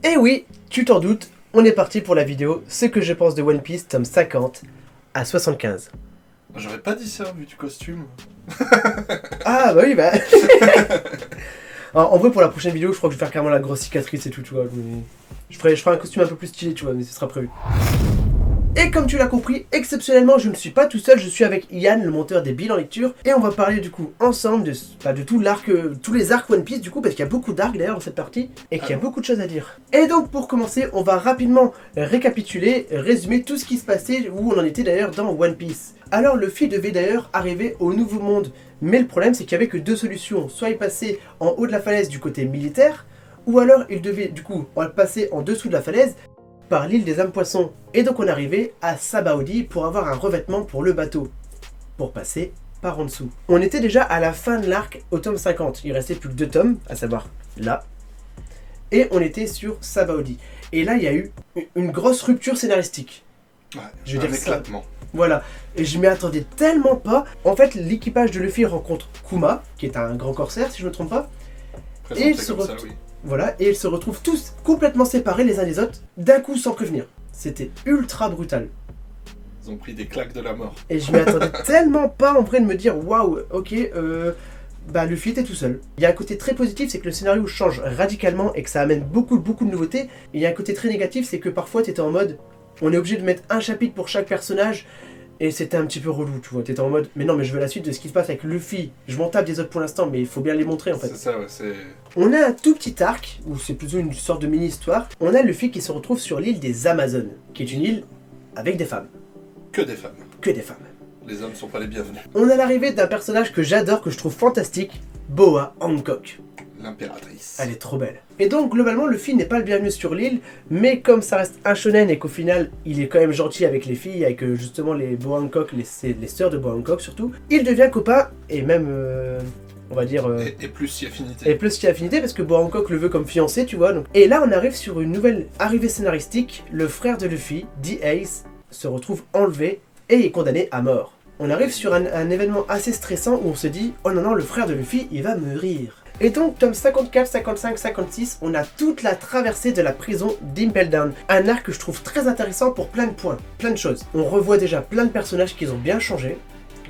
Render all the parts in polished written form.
Et oui, tu t'en doutes, on est parti pour la vidéo Ce que je pense de One Piece, tome 50 à 75. J'aurais pas dit ça vu du costume. Ah bah oui, bah... Alors, en vrai, pour la prochaine vidéo, je crois que je vais faire carrément la grosse cicatrice et tout, tu vois. Mais... Je ferai un costume un peu plus stylé, tu vois, mais ce sera prévu. Et comme tu l'as compris, exceptionnellement, je ne suis pas tout seul, je suis avec Yann, le monteur des bilans lecture, et on va parler du coup ensemble de tout l'arc, tous les arcs One Piece du coup, parce qu'il y a beaucoup d'arcs d'ailleurs dans cette partie, et qu'il y a beaucoup de choses à dire. Et donc pour commencer, on va rapidement récapituler, résumer tout ce qui se passait, où on en était d'ailleurs dans One Piece. Alors Luffy devait d'ailleurs arriver au Nouveau Monde, mais le problème c'est qu'il n'y avait que deux solutions, soit il passait en haut de la falaise du côté militaire, ou alors il devait du coup passer en dessous de la falaise, par l'île des âmes poissons. Et donc on arrivait à Sabaody pour avoir un revêtement pour le bateau, pour passer par en dessous. On était déjà à la fin de l'arc au tome 50, il restait plus que 2 tomes, à savoir là, et on était sur Sabaody. Et là il y a eu une grosse rupture scénaristique. Ouais, je veux dire éclatement. Ça. Voilà, et je m'y attendais tellement pas. En fait, l'équipage de Luffy rencontre Kuma, qui est un grand corsaire si je ne me trompe pas, Présenté et il se comme ça, oui. Voilà, et ils se retrouvent tous complètement séparés les uns des autres, d'un coup sans prévenir. C'était ultra brutal. Ils ont pris des claques de la mort. Et je m'y attendais tellement pas en vrai de me dire waouh, ok, bah Luffy était tout seul. Il y a un côté très positif, c'est que le scénario change radicalement et que ça amène beaucoup de nouveautés. Et il y a un côté très négatif, c'est que parfois t'étais en mode, on est obligé de mettre un chapitre pour chaque personnage. Et c'était un petit peu relou, tu vois, t'étais en mode, mais non, mais je veux la suite de ce qui se passe avec Luffy. Je m'en tape des autres pour l'instant, mais il faut bien les montrer en fait. C'est ça, ouais, c'est... On a un tout petit arc, ou c'est plutôt une sorte de mini-histoire. On a Luffy qui se retrouve sur l'île des Amazones, qui est une île avec des femmes. Que des femmes. Que des femmes. Les hommes sont pas les bienvenus. On a l'arrivée d'un personnage que j'adore, que je trouve fantastique, Boa Hancock. L'impératrice. Elle est trop belle. Et donc globalement Luffy n'est pas le bienvenu sur l'île, mais comme ça reste un shonen et qu'au final il est quand même gentil avec les filles, avec justement les Boa Hancock, les sœurs de Boa Hancock surtout, il devient copain et même on va dire... Et plus si affinité. Et plus si affinité parce que Boa Hancock le veut comme fiancé, tu vois. Donc. Et là on arrive sur une nouvelle arrivée scénaristique, le frère de Luffy, D-Ace, se retrouve enlevé et est condamné à mort. On arrive sur un événement assez stressant où on se dit « Oh non non, le frère de Luffy, il va mourir ». Et donc, tome 54, 55, 56, on a toute la traversée de la prison d'Impel Down. Un arc que je trouve très intéressant pour plein de points, plein de choses. On revoit déjà plein de personnages qui ont bien changé.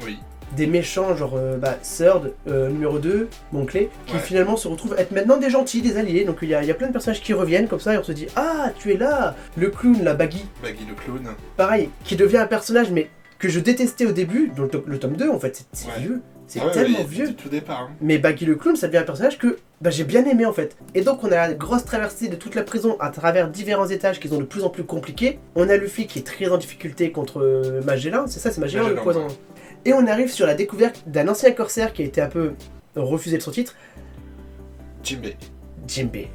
Oui. Des méchants genre Third, numéro 2, Monclé, qui finalement se retrouvent être maintenant des gentils, des alliés. Donc il y a plein de personnages qui reviennent comme ça et on se dit « Ah, tu es là !» Le clown, la Baggy. Baggy le clown. Pareil, qui devient un personnage mais que je détestais au début, dans le tome 2 en fait, c'est vieux. C'est tellement vieux. Du tout départ. Hein. Mais Baggy le clown, ça devient un personnage que j'ai bien aimé en fait. Et donc on a la grosse traversée de toute la prison à travers différents étages qui sont de plus en plus compliqués. On a Luffy qui est très en difficulté contre Magellan, c'est ça, c'est Magellan le poison. Ouais. Et on arrive sur la découverte d'un ancien corsaire qui a été un peu refusé de son titre. Jinbei. Jinbei.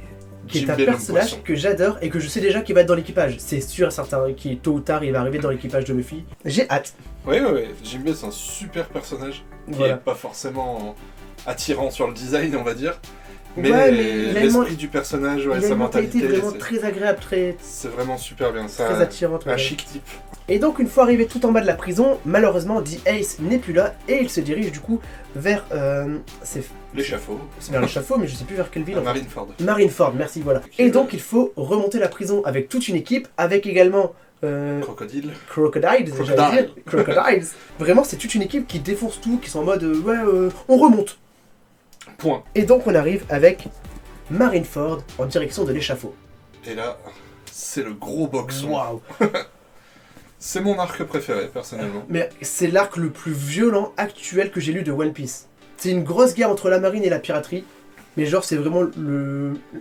Qui est un personnage que j'adore et que je sais déjà qu'il va être dans l'équipage. C'est sûr et certain qu'il tôt ou tard il va arriver dans l'équipage de Luffy. J'ai hâte. Oui. Jinbei c'est un super personnage. Qui est pas forcément attirant sur le design, on va dire. Mais l'esprit du personnage, sa mentalité, c'est vraiment très agréable, c'est vraiment super bien. Très attirant. Un chic type. Et donc une fois arrivé tout en bas de la prison, malheureusement D-Ace n'est plus là et il se dirige du coup vers l'échafaud. C'est vers l'échafaud, mais je sais plus vers quelle ville. Marineford. Marineford, merci, voilà. Et donc il faut remonter la prison avec toute une équipe, avec également Crocodiles. Vraiment, c'est toute une équipe qui défonce tout, qui sont en mode on remonte. Point. Et donc on arrive avec Marineford en direction de l'échafaud. Et là, c'est le gros boxon. Waouh. C'est mon arc préféré, personnellement. Mais c'est l'arc le plus violent actuel que j'ai lu de One Piece. C'est une grosse guerre entre la marine et la piraterie, mais genre c'est vraiment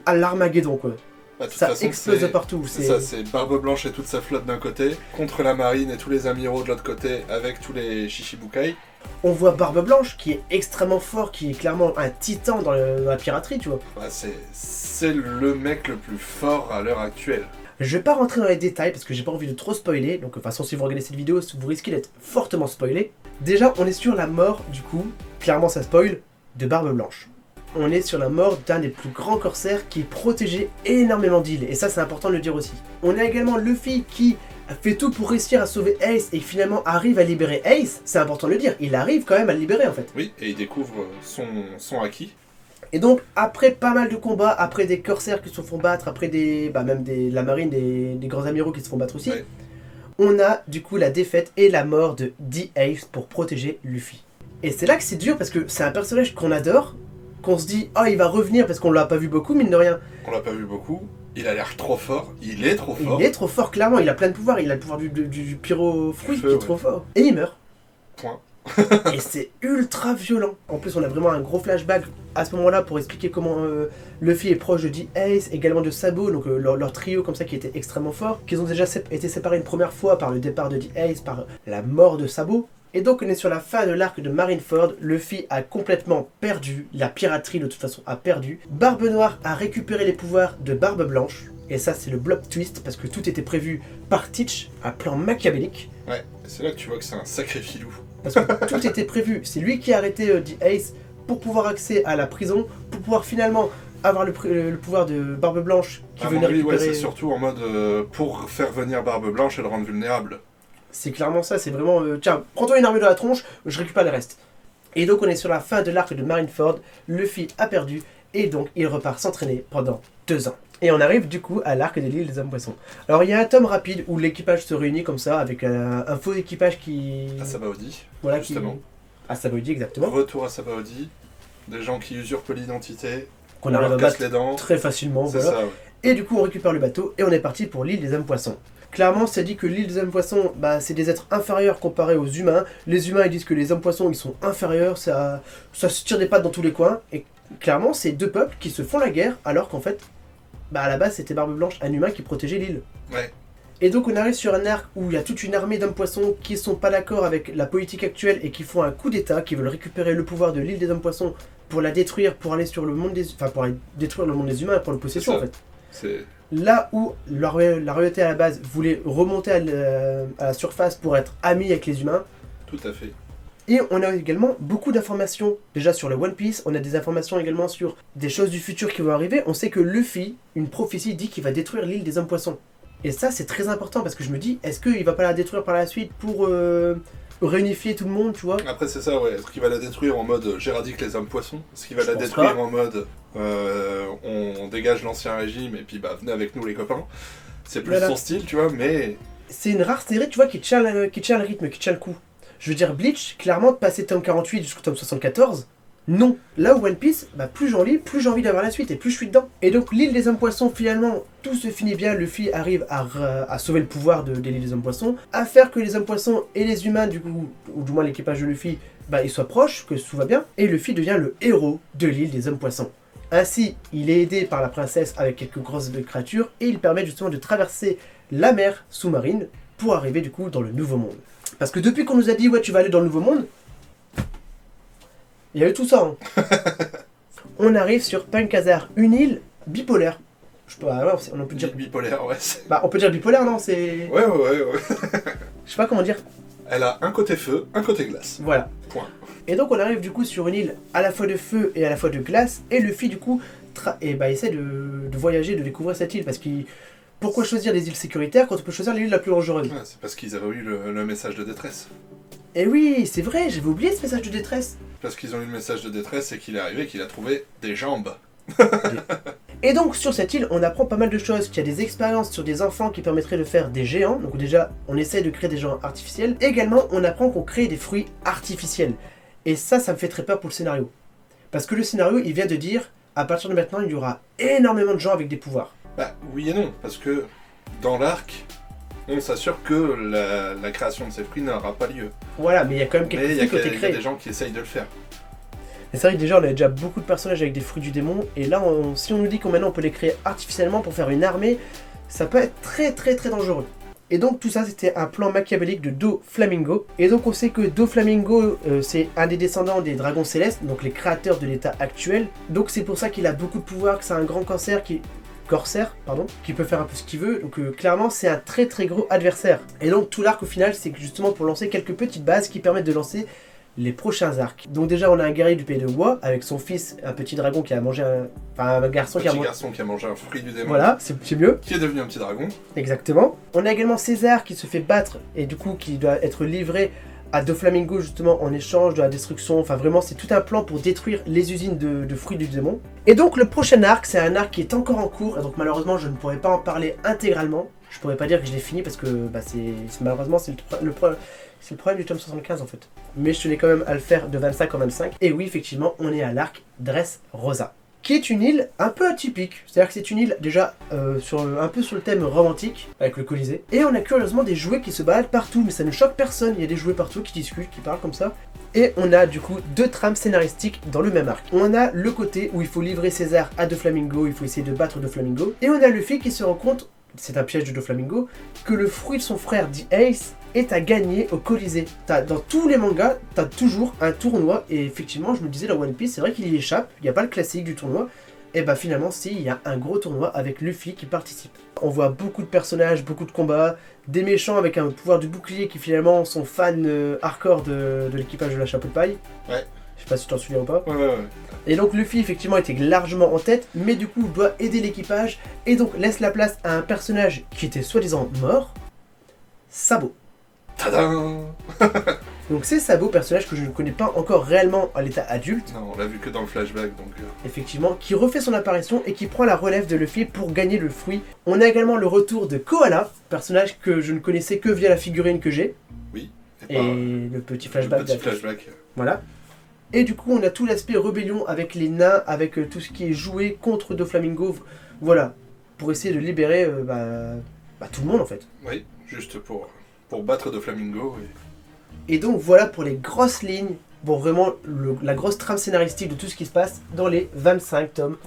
l'Armageddon quoi. Bah, de toute ça façon, explose de partout. C'est ça, c'est Barbe Blanche et toute sa flotte d'un côté, contre la marine et tous les amiraux de l'autre côté, avec tous les Shichibukai. On voit Barbe Blanche qui est extrêmement fort, qui est clairement un titan dans la piraterie, tu vois. Bah, c'est le mec le plus fort à l'heure actuelle. Je vais pas rentrer dans les détails parce que j'ai pas envie de trop spoiler, donc de toute façon si vous regardez cette vidéo, vous risquez d'être fortement spoilé. Déjà, on est sur la mort, du coup, clairement ça spoil, de Barbe Blanche. On est sur la mort d'un des plus grands corsaires qui protégeait énormément d'îles, et ça c'est important de le dire aussi. On a également Luffy qui fait tout pour réussir à sauver Ace et finalement arrive à libérer Ace, c'est important de le dire, il arrive quand même à le libérer en fait. Oui, et il découvre son acquis. Et donc, après pas mal de combats, après des corsaires qui se font battre, après la marine, des grands amiraux qui se font battre aussi, on a du coup la défaite et la mort de D-Ace pour protéger Luffy. Et c'est là que c'est dur parce que c'est un personnage qu'on adore, qu'on se dit, il va revenir parce qu'on l'a pas vu beaucoup, mine de rien. On l'a pas vu beaucoup, il a l'air trop fort, il est trop fort. Il est trop fort, clairement, il a plein de pouvoirs, il a le pouvoir du pyro-fruit qui est trop fort. Et il meurt. Point. Et c'est ultra violent. En plus, on a vraiment un gros flashback à ce moment-là pour expliquer comment Luffy est proche de D-Ace, également de Sabo, donc leur trio comme ça qui était extrêmement fort, qu'ils ont déjà été séparés une première fois par le départ de D-Ace, par la mort de Sabo. Et donc on est sur la fin de l'arc de Marineford, Luffy a complètement perdu, la piraterie de toute façon a perdu, Barbe Noire a récupéré les pouvoirs de Barbe Blanche, et ça c'est le blob twist parce que tout était prévu par Teach, un plan machiavélique. Ouais, c'est là que tu vois que c'est un sacré filou. Parce que tout était prévu, c'est lui qui a arrêté D-Ace pour pouvoir accéder à la prison, pour pouvoir finalement avoir le pouvoir de Barbe Blanche qui venait récupérer... Ouais, c'est surtout en mode pour faire venir Barbe Blanche et le rendre vulnérable. C'est clairement ça, c'est vraiment... tiens, prends-toi une armure de la tronche, je récupère le reste. Et donc on est sur la fin de l'arc de Marineford, Luffy a perdu, et donc il repart s'entraîner pendant 2 ans. Et on arrive du coup à l'arc de l'île des hommes poissons. Alors il y a un tome rapide où l'équipage se réunit comme ça, avec un faux équipage qui... À Sabaody, voilà, justement. À Sabaody, exactement. Retour à Sabaody, des gens qui usurpent l'identité, qu'on arrive à battre les dents. Très facilement, c'est voilà. Ça, ouais. Et du coup on récupère le bateau, et on est parti pour l'île des hommes poissons. Clairement, c'est dit que l'île des hommes poissons, c'est des êtres inférieurs comparés aux humains. Les humains, ils disent que les hommes poissons, ils sont inférieurs, ça se tire des pattes dans tous les coins. Et clairement, c'est 2 peuples qui se font la guerre, alors qu'en fait, à la base, c'était Barbe Blanche, un humain qui protégeait l'île. Ouais. Et donc, on arrive sur un arc où il y a toute une armée d'hommes poissons qui sont pas d'accord avec la politique actuelle et qui font un coup d'état, qui veulent récupérer le pouvoir de l'île des hommes poissons pour la détruire, pour aller sur le monde des... Enfin, pour aller détruire le monde des humains et pour le possession, en fait. C'est... Là où la royauté à la base voulait remonter à la surface pour être amie avec les humains. Tout à fait. Et on a également beaucoup d'informations déjà sur le One Piece, on a des informations également sur des choses du futur qui vont arriver. On sait que Luffy, une prophétie dit qu'il va détruire l'île des hommes poissons. Et ça c'est très important parce que je me dis, est-ce qu'il va pas la détruire par la suite pour réunifier tout le monde, tu vois? Après c'est ça, ouais. Est-ce qu'il va la détruire en mode j'éradique les hommes poissons? Est-ce qu'il va la détruire en mode on dégage l'ancien régime et puis venez avec nous les copains? C'est plus son style, tu vois, mais... C'est une rare série, tu vois, qui tient le rythme, qui tient le coup. Je veux dire, Bleach, clairement, de passer tome 48 jusqu'au tome 74, non. Là où One Piece, plus j'en lis, plus j'ai envie d'avoir la suite et plus je suis dedans. Et donc l'île des hommes poissons, finalement, tout se finit bien. Luffy arrive à sauver le pouvoir de l'île des hommes poissons, à faire que les hommes poissons et les humains, du coup, ou du moins l'équipage de Luffy, ils soient proches, que tout va bien. Et Luffy devient le héros de l'île des hommes poissons. Ainsi, il est aidé par la princesse avec quelques grosses créatures et il permet justement de traverser la mer sous-marine pour arriver du coup dans le Nouveau Monde. Parce que depuis qu'on nous a dit ouais tu vas aller dans le Nouveau Monde, il y a eu tout ça. Hein. On arrive sur Pankazar, une île bipolaire. On peut dire bipolaire, ouais. On peut dire bipolaire, non? C'est. Ouais. Je sais pas comment dire. Elle a un côté feu, un côté glace. Voilà. Point. Et donc on arrive du coup sur une île à la fois de feu et à la fois de glace, et Luffy du coup essaie de voyager, de découvrir cette île, parce qu'il... Pourquoi choisir les îles sécuritaires quand on peut choisir l'île la plus dangereuse? Ouais, c'est parce qu'ils avaient eu le message de détresse. Et oui, c'est vrai, j'avais oublié ce message de détresse. Parce qu'ils ont eu le message de détresse et qu'il est arrivé qu'il a trouvé des jambes. Et donc sur cette île, on apprend pas mal de choses, qu'il y a des expériences sur des enfants qui permettraient de faire des géants, donc déjà on essaie de créer des géants artificiels. Également on apprend qu'on crée des fruits artificiels. Et ça me fait très peur pour le scénario. Parce que le scénario, il vient de dire, à partir de maintenant, il y aura énormément de gens avec des pouvoirs. Oui et non, parce que dans l'arc, on s'assure que la création de ces fruits n'aura pas lieu. Voilà, mais il y a quand même quelques fruits qui ont été créés. Il y a des gens qui essayent de le faire. Et c'est vrai que déjà, on a déjà beaucoup de personnages avec des fruits du démon, et là, si on nous dit qu'on maintenant on peut les créer artificiellement pour faire une armée, ça peut être très très très dangereux. Et donc tout ça c'était un plan machiavélique de Doflamingo. Et donc on sait que Doflamingo c'est un des descendants des dragons célestes, donc les créateurs de l'état actuel. Donc c'est pour ça qu'il a beaucoup de pouvoir, que c'est un grand corsaire qui peut faire un peu ce qu'il veut. Donc clairement c'est un très très gros adversaire. Et donc tout l'arc au final c'est justement pour lancer quelques petites bases qui permettent de lancer les prochains arcs. Donc déjà on a un guerrier du pays de Wa avec son fils, un petit dragon qui a mangé un garçon qui a mangé un fruit du démon. Voilà, c'est mieux. Qui est devenu un petit dragon. Exactement. On a également César qui se fait battre et du coup qui doit être livré à Doflamingo justement en échange de la destruction. Enfin vraiment c'est tout un plan pour détruire les usines de fruits du démon. Et donc le prochain arc, c'est un arc qui est encore en cours. Et donc malheureusement je ne pourrais pas en parler intégralement. Je pourrais pas dire que je l'ai fini parce que malheureusement c'est le problème du tome 75 en fait. Mais je tenais quand même à le faire de 25 en 25. Et oui effectivement on est à l'arc Dressrosa, qui est une île un peu atypique. C'est-à-dire que c'est une île déjà un peu sur le thème romantique, avec le Colisée. Et on a curieusement des jouets qui se baladent partout, mais ça ne choque personne. Il y a des jouets partout qui discutent, qui parlent comme ça. Et on a du coup 2 trames scénaristiques dans le même arc. On a le côté où il faut livrer César à Doflamingo, il faut essayer de battre Doflamingo. Et on a Luffy qui se rend compte, c'est un piège de Doflamingo, que le fruit de son frère dit Ace est à gagner au Colisée. Dans tous les mangas, t'as toujours un tournoi, et effectivement, je me disais, dans One Piece, c'est vrai qu'il y échappe, il n'y a pas le classique du tournoi, et bah finalement, si, il y a un gros tournoi avec Luffy qui participe. On voit beaucoup de personnages, beaucoup de combats, des méchants avec un pouvoir du bouclier qui finalement sont fans hardcore de l'équipage de la Chapeau de Paille. Ouais. Je sais pas si tu t'en souviens ou pas. Ouais. Et donc Luffy effectivement était largement en tête, mais du coup doit aider l'équipage, et donc laisse la place à un personnage qui était soi-disant mort, Sabo. Tadam. Donc c'est Sabo, personnage que je ne connais pas encore réellement à l'état adulte. Non, on l'a vu que dans le flashback, donc... Effectivement, qui refait son apparition et qui prend la relève de Luffy pour gagner le fruit. On a également le retour de Koala, personnage que je ne connaissais que via la figurine que j'ai. Oui. Et le petit flashback. Voilà. Et du coup, on a tout l'aspect rébellion avec les nains, avec tout ce qui est joué contre Doflamingo. Voilà, pour essayer de libérer tout le monde en fait. Oui, juste pour battre Doflamingo. Et donc voilà pour les grosses lignes, bon vraiment la grosse trame scénaristique de tout ce qui se passe dans les 25 tomes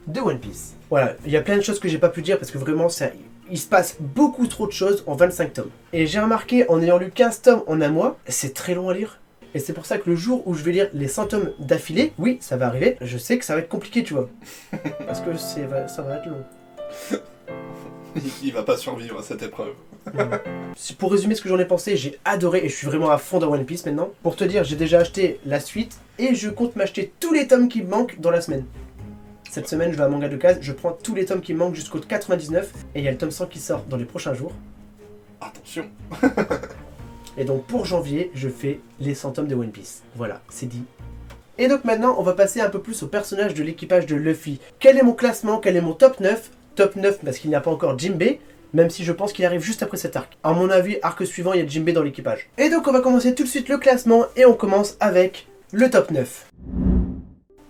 de One Piece. Voilà, il y a plein de choses que j'ai pas pu dire parce que vraiment il se passe beaucoup trop de choses en 25 tomes. Et j'ai remarqué en ayant lu 15 tomes en un mois, c'est très long à lire. Et c'est pour ça que le jour où je vais lire les 100 tomes d'affilée, oui, ça va arriver, je sais que ça va être compliqué, tu vois. Parce que ça va être long. Il va pas survivre à cette épreuve. Pour résumer ce que j'en ai pensé, j'ai adoré et je suis vraiment à fond dans One Piece maintenant. Pour te dire, j'ai déjà acheté la suite et je compte m'acheter tous les tomes qui me manquent dans la semaine. Cette semaine, je vais à Manga de Case, je prends tous les tomes qui me manquent jusqu'au 99 et il y a le tome 100 qui sort dans les prochains jours. Attention. Et donc pour janvier, je fais les 100 tomes de One Piece. Voilà, c'est dit. Et donc maintenant, on va passer un peu plus au personnage de l'équipage de Luffy. Quel est mon classement? Quel est mon top 9? Top 9 parce qu'il n'y a pas encore Jinbei, même si je pense qu'il arrive juste après cet arc. À mon avis, arc suivant, il y a Jinbei dans l'équipage. Et donc on va commencer tout de suite le classement et on commence avec le top 9.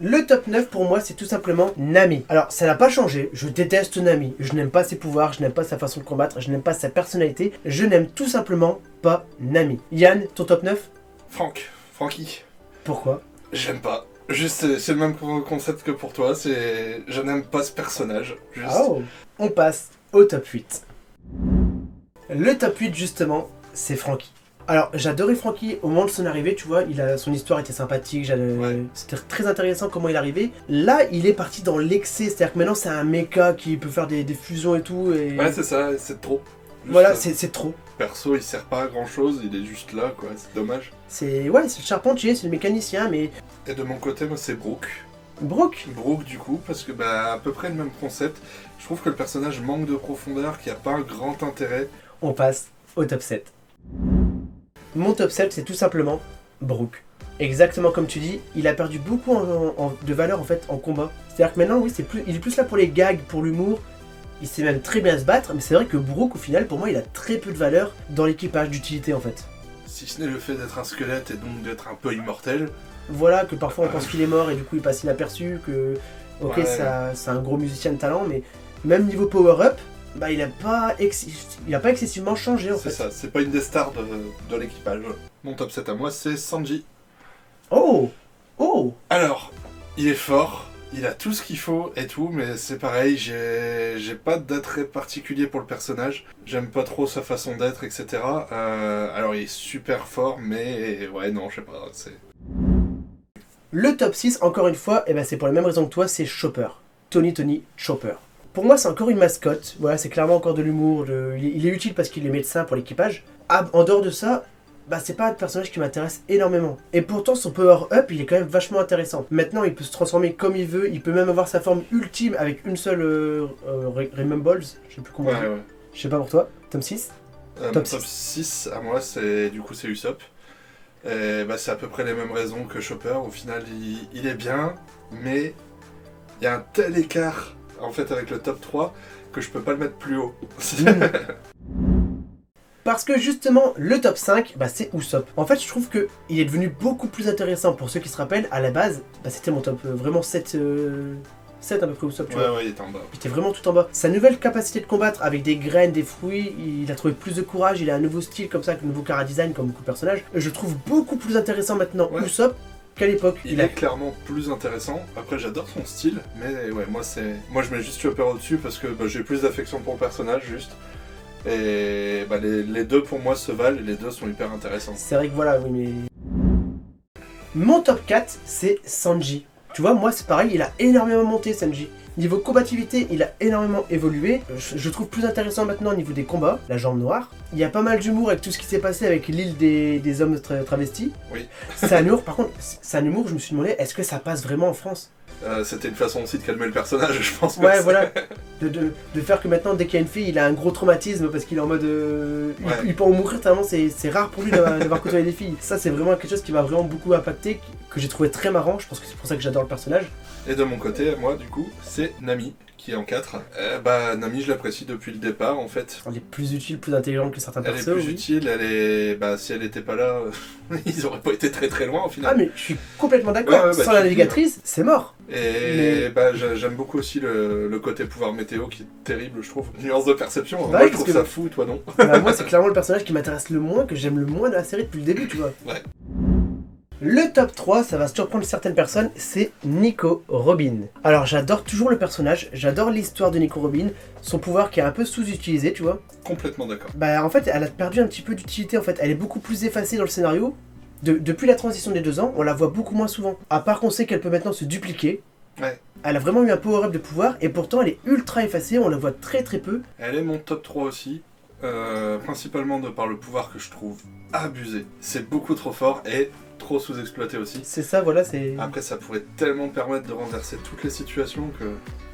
Le top 9 pour moi c'est tout simplement Nami. Alors ça n'a pas changé, je déteste Nami, je n'aime pas ses pouvoirs, je n'aime pas sa façon de combattre, je n'aime pas sa personnalité, je n'aime tout simplement pas Nami. Yann, ton top 9? Francky. Pourquoi? J'aime pas. Juste, c'est le même concept que pour toi, c'est... Je n'aime pas ce personnage. Juste... Oh. On passe au top 8. Le top 8 justement, c'est Franky. Alors j'adorais Franky au moment de son arrivée, tu vois, son histoire était sympathique, ouais. C'était très intéressant comment il est arrivé. Là il est parti dans l'excès, c'est-à-dire que maintenant c'est un mecha qui peut faire des fusions et tout. Et... Ouais c'est ça, c'est trop. Juste voilà, c'est trop. Perso il sert pas à grand chose, il est juste là quoi, c'est dommage. C'est le charpentier, c'est le mécanicien mais... Et de mon côté moi c'est Brook. Brook du coup, parce que à peu près le même concept. Je trouve que le personnage manque de profondeur, qu'il n'y a pas un grand intérêt. On passe au top 7. Mon top 7 c'est tout simplement Brook. Exactement comme tu dis, il a perdu beaucoup de valeur en fait en combat. C'est-à-dire que maintenant oui, il est plus là pour les gags, pour l'humour. Il sait même très bien se battre, mais c'est vrai que Brook au final pour moi il a très peu de valeur dans l'équipage d'utilité en fait. Si ce n'est le fait d'être un squelette et donc d'être un peu immortel. Voilà, que parfois on pense qu'il est mort et du coup il passe inaperçu, que ok ouais. C'est un gros musicien de talent, mais même niveau power-up, il a pas excessivement changé en fait. C'est ça, c'est pas une des stars de l'équipage. Mon top 7 à moi c'est Sanji. Oh. Alors, il est fort, il a tout ce qu'il faut et tout, mais c'est pareil, j'ai pas d'attrait particulier pour le personnage. J'aime pas trop sa façon d'être, etc. Alors il est super fort, mais ouais non, je sais pas, c'est... Le top 6, encore une fois, c'est pour la même raison que toi, c'est Chopper. Tony Chopper. Pour moi, c'est encore une mascotte. Voilà, c'est clairement encore de l'humour. Il est utile parce qu'il est médecin pour l'équipage. En dehors de ça, c'est pas un personnage qui m'intéresse énormément. Et pourtant, son power-up, il est quand même vachement intéressant. Maintenant, il peut se transformer comme il veut. Il peut même avoir sa forme ultime avec une seule Remembrance. Je sais plus comment dire. Je sais pas pour toi. Top 6 Top 6 à moi, c'est Usopp. Et bah, c'est à peu près les mêmes raisons que Chopper. Au final, il est bien, mais il y a un tel écart en fait avec le top 3 que je peux pas le mettre plus haut. Parce que justement, le top 5, bah, c'est Usopp. En fait, je trouve qu'il est devenu beaucoup plus intéressant. Pour ceux qui se rappellent, à la base, bah, c'était mon top vraiment 7, 7 à peu près Usopp. Ouais, il était en bas. Il était vraiment tout en bas. Sa nouvelle capacité de combattre avec des graines, des fruits, il a trouvé plus de courage, il a un nouveau style comme ça, un nouveau chara-design comme beaucoup de personnages. Je trouve beaucoup plus intéressant maintenant Usopp qu'à l'époque. Il est clairement plus intéressant. Après, j'adore son style, mais ouais, moi je mets juste Chopper au-dessus parce que bah, j'ai plus d'affection pour le personnage, juste. Et bah, les deux pour moi se valent, et les deux sont hyper intéressants. C'est vrai que voilà, oui, mais... Mon top 4, c'est Sanji. Tu vois, moi c'est pareil, il a énormément monté, Sanji. Niveau combativité, il a énormément évolué. Je trouve plus intéressant maintenant au niveau des combats, la jambe noire. Il y a pas mal d'humour avec tout ce qui s'est passé avec l'île des hommes travestis. Oui. C'est un humour, par contre, c'est un humour, je me suis demandé, est-ce que ça passe vraiment en France ? C'était une façon aussi de calmer le personnage, je pense. Ouais, voilà. De faire que maintenant, dès qu'il y a une fille, il a un gros traumatisme parce qu'il est en mode... il peut en mourir tellement, c'est rare pour lui d'avoir côtoyé des filles. Ça, c'est vraiment quelque chose qui m'a vraiment beaucoup impacté, que j'ai trouvé très marrant. Je pense que c'est pour ça que j'adore le personnage. Et de mon côté, moi, du coup, c'est Nami, qui est en 4. Bah, Nami, je l'apprécie depuis le départ, en fait. Elle est plus utile, plus intelligente que certains persos. Elle est plus utile, elle est... Bah, si elle était pas là, ils auraient pas été très très loin, au final. Ah, mais je suis complètement d'accord. Ouais, sans la navigatrice, c'est mort. Et bah, j'aime beaucoup aussi le côté pouvoir météo, qui est terrible, je trouve. Nuance de perception, bah moi je trouve ça fou, toi non. Bah, moi, c'est clairement le personnage qui m'intéresse le moins, que j'aime le moins de la série depuis le début, tu vois. Ouais. Le top 3, ça va surprendre certaines personnes, c'est Nico Robin. Alors j'adore toujours le personnage, j'adore l'histoire de Nico Robin, son pouvoir qui est un peu sous-utilisé, tu vois. Complètement d'accord. Bah en fait, elle a perdu un petit peu d'utilité en fait, elle est beaucoup plus effacée dans le scénario. Depuis la transition des 2 ans, on la voit beaucoup moins souvent. À part qu'on sait qu'elle peut maintenant se dupliquer. Ouais. Elle a vraiment eu un power-up de pouvoir et pourtant elle est ultra effacée, on la voit très très peu. Elle est mon top 3 aussi, principalement de par le pouvoir que je trouve abusé. C'est beaucoup trop fort et trop sous-exploité aussi. C'est ça, voilà, c'est... Après, ça pourrait tellement permettre de renverser toutes les situations que...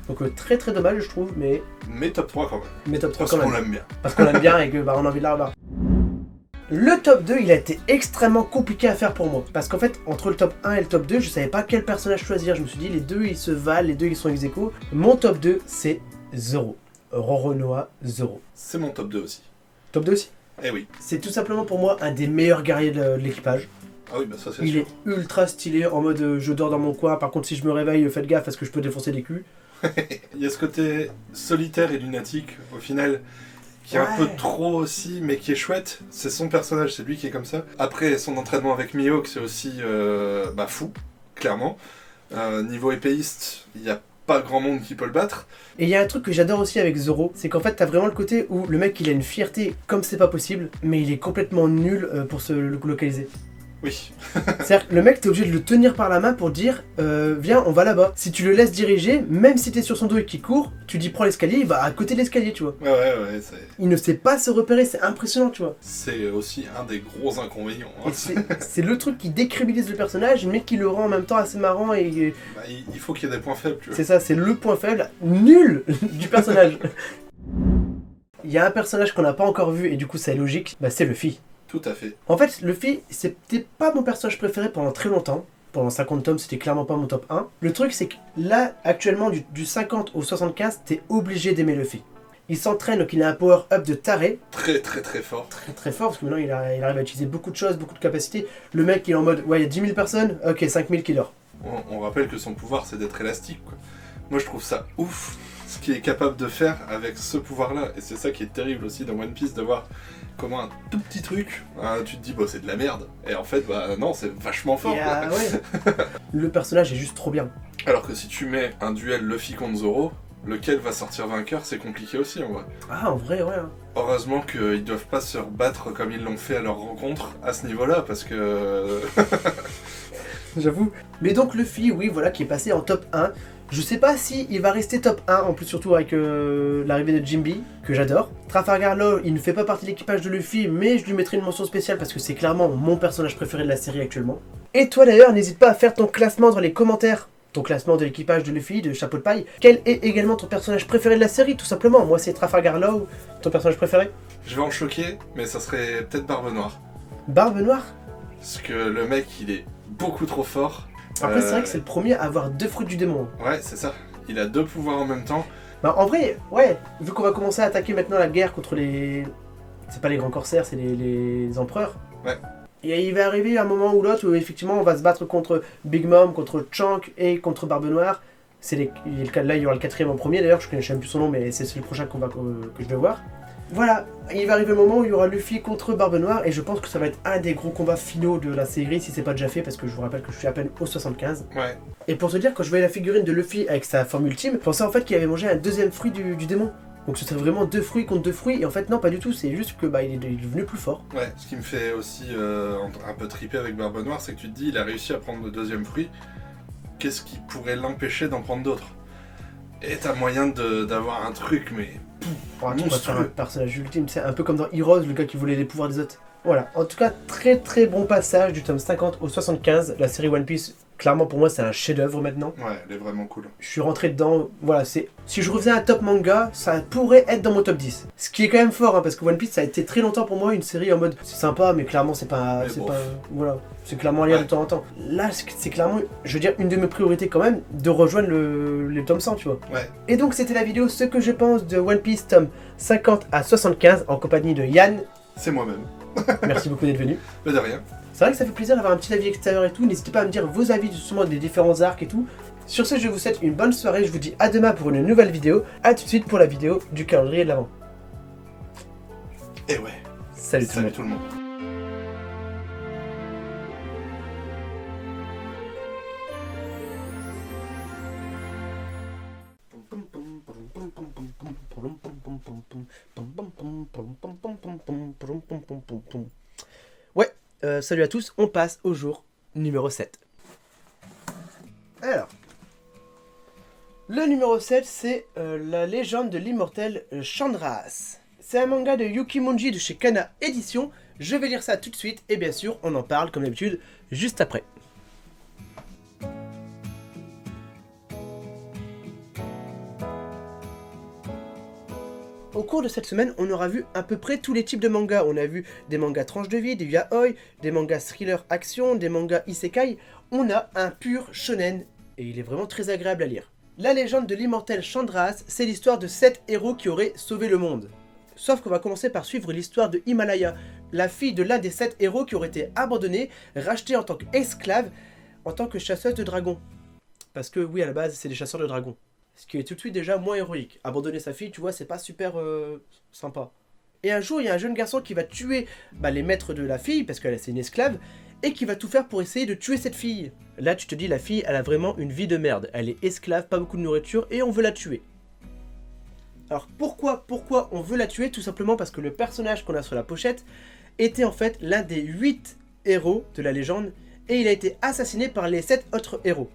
Donc très très dommage, je trouve, mais... Mais top 3 quand même. Mais top 3 parce quand même. Parce qu'on l'aime bien. Parce qu'on l'aime bien et que bah, on a envie de la revoir. Le top 2, il a été extrêmement compliqué à faire pour moi. Parce qu'en fait, entre le top 1 et le top 2, je savais pas quel personnage choisir. Je me suis dit, les deux, ils se valent, les deux, ils sont ex-aequo. Mon top 2, c'est Zoro. Roronoa Zoro. C'est mon top 2 aussi. Top 2 aussi ? Eh oui. C'est tout simplement pour moi un des meilleurs guerriers de l'équipage. Ah oui, bah ça c'est sûr. Il est ultra stylé, en mode je dors dans mon coin, par contre si je me réveille, faites gaffe parce que je peux défoncer des culs. Il y a ce côté solitaire et lunatique, au final, qui est un peu trop aussi, mais qui est chouette. C'est son personnage, c'est lui qui est comme ça. Après, son entraînement avec Mihawk, c'est aussi fou, clairement. Niveau épéiste, il n'y a pas grand monde qui peut le battre. Et il y a un truc que j'adore aussi avec Zoro, c'est qu'en fait t'as vraiment le côté où le mec il a une fierté comme c'est pas possible, mais il est complètement nul pour se localiser. Oui. C'est-à-dire que le mec, t'es obligé de le tenir par la main pour dire viens, on va là-bas. Si tu le laisses diriger, même si t'es sur son dos et qu'il court, tu dis prends l'escalier, il va à côté de l'escalier, tu vois. Ouais, c'est... Il ne sait pas se repérer, c'est impressionnant, tu vois. C'est aussi un des gros inconvénients. Hein. C'est le truc qui décrédibilise le personnage, mais qui le rend en même temps assez marrant et... Bah, il faut qu'il y ait des points faibles, tu vois. C'est ça, c'est le point faible nul du personnage. Il y a un personnage qu'on n'a pas encore vu, et du coup c'est logique, bah c'est Luffy. Tout à fait. En fait, Luffy, c'était pas mon personnage préféré pendant très longtemps. Pendant 50 tomes, c'était clairement pas mon top 1. Le truc, c'est que là, actuellement, du 50 au 75, t'es obligé d'aimer Luffy. Il s'entraîne, donc il a un power-up de taré. Très très très fort. Très très fort, parce que maintenant, il arrive à utiliser beaucoup de choses, beaucoup de capacités. Le mec, il est en mode, ouais, il y a 10 000 personnes, ok, 5 000 qui dort. On rappelle que son pouvoir, c'est d'être élastique, quoi. Moi, je trouve ça ouf, ce qu'il est capable de faire avec ce pouvoir-là. Et c'est ça qui est terrible aussi dans One Piece, de voir comment un tout petit truc, tu te dis, bah, c'est de la merde. Et en fait, bah non, c'est vachement fort. Ouais. Le personnage est juste trop bien. Alors que si tu mets un duel Luffy contre Zoro, lequel va sortir vainqueur, c'est compliqué aussi, en vrai. Ah, en vrai, ouais. Heureusement qu'ils doivent pas se rebattre comme ils l'ont fait à leur rencontre à ce niveau-là, parce que... J'avoue. Mais donc Luffy, oui, voilà, qui est passé en top 1. Je sais pas si il va rester top 1, en plus surtout avec l'arrivée de Jinbe, que j'adore. Trafalgar Law, il ne fait pas partie de l'équipage de Luffy, mais je lui mettrai une mention spéciale parce que c'est clairement mon personnage préféré de la série actuellement. Et toi d'ailleurs, n'hésite pas à faire ton classement dans les commentaires. Ton classement de l'équipage de Luffy, de Chapeau de Paille. Quel est également ton personnage préféré de la série, tout simplement. Moi c'est Trafalgar Law, ton personnage préféré. Je vais en choquer, mais ça serait peut-être Barbe Noire. Barbe Noire? Parce que le mec, il est beaucoup trop fort. Après, c'est vrai que c'est le premier à avoir 2 fruits du démon. Ouais, c'est ça. Il a 2 pouvoirs en même temps. Bah, en vrai, ouais, vu qu'on va commencer à attaquer maintenant la guerre contre les... C'est pas les grands corsaires, c'est les empereurs. Ouais. Et il va arriver un moment ou l'autre où effectivement on va se battre contre Big Mom, contre Chunk et contre Barbe Noire. Là, il y aura le 4ème en premier d'ailleurs, je connais même plus son nom, mais c'est le prochain combat que je vais voir. Voilà, il va arriver le moment où il y aura Luffy contre Barbe Noire et je pense que ça va être un des gros combats finaux de la série si c'est pas déjà fait parce que je vous rappelle que je suis à peine au 75. Ouais. Et pour te dire, quand je voyais la figurine de Luffy avec sa forme ultime, je pensais en fait qu'il avait mangé un 2ème fruit du démon. Donc ce serait vraiment 2 fruits contre 2 fruits et en fait non pas du tout, c'est juste que il est devenu plus fort. Ouais, ce qui me fait aussi un peu triper avec Barbe Noire, c'est que tu te dis il a réussi à prendre le 2ème fruit, qu'est-ce qui pourrait l'empêcher d'en prendre d'autres? Et t'as moyen d'avoir un truc mais... Tu vas faire un personnage ultime, c'est un peu comme dans Heroes, le gars qui voulait les pouvoirs des autres. Voilà, en tout cas très très bon passage du tome 50 au 75, la série One Piece, clairement pour moi c'est un chef-d'œuvre maintenant. Ouais, elle est vraiment cool. Je suis rentré dedans, voilà, si je refaisais un top manga, ça pourrait être dans mon top 10. Ce qui est quand même fort, hein, parce que One Piece ça a été très longtemps pour moi une série en mode c'est sympa, mais clairement c'est pas, voilà, c'est clairement à lire de temps en temps. Là c'est clairement, je veux dire, une de mes priorités quand même, de rejoindre les tomes 100, tu vois. Ouais. Et donc c'était la vidéo ce que je pense de One Piece tome 50 à 75 en compagnie de Yann. C'est moi-même. Merci beaucoup d'être venu. Mais de rien. C'est vrai que ça fait plaisir d'avoir un petit avis extérieur et tout. N'hésitez pas à me dire vos avis justement des différents arcs et tout. Sur ce, je vous souhaite une bonne soirée. Je vous dis à demain pour une nouvelle vidéo. A tout de suite pour la vidéo du calendrier de l'Avent. Et ouais. Salut tout le monde. Tout le monde. Ouais, salut à tous, on passe au jour numéro 7. Alors, le numéro 7, c'est la légende de l'immortel Chandras. C'est un manga de Yuki Monji de chez Kana Édition. Je vais lire ça tout de suite et bien sûr, on en parle comme d'habitude juste après. Au cours de cette semaine, on aura vu à peu près tous les types de mangas. On a vu des mangas tranches de vie, des yaoi, des mangas thriller action, des mangas isekai. On a un pur shonen et il est vraiment très agréable à lire. La légende de l'immortel Chandras, c'est l'histoire de 7 héros qui auraient sauvé le monde. Sauf qu'on va commencer par suivre l'histoire de Himalaya, la fille de l'un des 7 héros qui aurait été abandonnée, rachetée en tant qu'esclave, en tant que chasseuse de dragons. Parce que oui, à la base, c'est des chasseurs de dragons. Ce qui est tout de suite déjà moins héroïque. Abandonner sa fille, tu vois, c'est pas super sympa. Et un jour, il y a un jeune garçon qui va tuer les maîtres de la fille, parce que c'est une esclave, et qui va tout faire pour essayer de tuer cette fille. Là, tu te dis, la fille, elle a vraiment une vie de merde. Elle est esclave, pas beaucoup de nourriture, et on veut la tuer. Alors pourquoi on veut la tuer? Tout simplement parce que le personnage qu'on a sur la pochette était en fait l'un des 8 héros de la légende, et il a été assassiné par les 7 autres héros.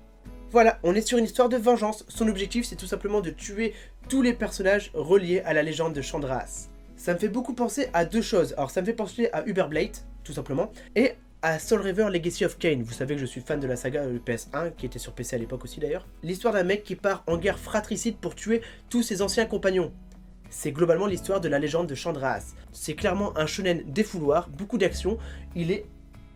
Voilà, on est sur une histoire de vengeance. Son objectif, c'est tout simplement de tuer tous les personnages reliés à la légende de Chandras. Ça me fait beaucoup penser à 2 choses. Alors, ça me fait penser à Uberblade, tout simplement, et à Soul River Legacy of Kain. Vous savez que je suis fan de la saga PS1, qui était sur PC à l'époque aussi d'ailleurs. L'histoire d'un mec qui part en guerre fratricide pour tuer tous ses anciens compagnons. C'est globalement l'histoire de la légende de Chandras. C'est clairement un shonen défouloir, beaucoup d'action, il est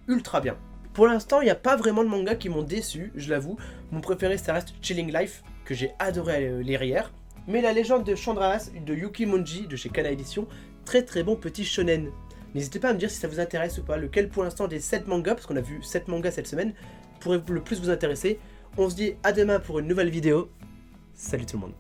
ultra bien. Pour l'instant, il n'y a pas vraiment de mangas qui m'ont déçu, je l'avoue. Mon préféré, ça reste Chilling Life, que j'ai adoré lire hier. Mais la légende de Chandras, de Yuki Monji, de chez Kana Edition, très très bon petit shonen. N'hésitez pas à me dire si ça vous intéresse ou pas, lequel pour l'instant des 7 mangas, parce qu'on a vu 7 mangas cette semaine, pourrait le plus vous intéresser. On se dit à demain pour une nouvelle vidéo. Salut tout le monde.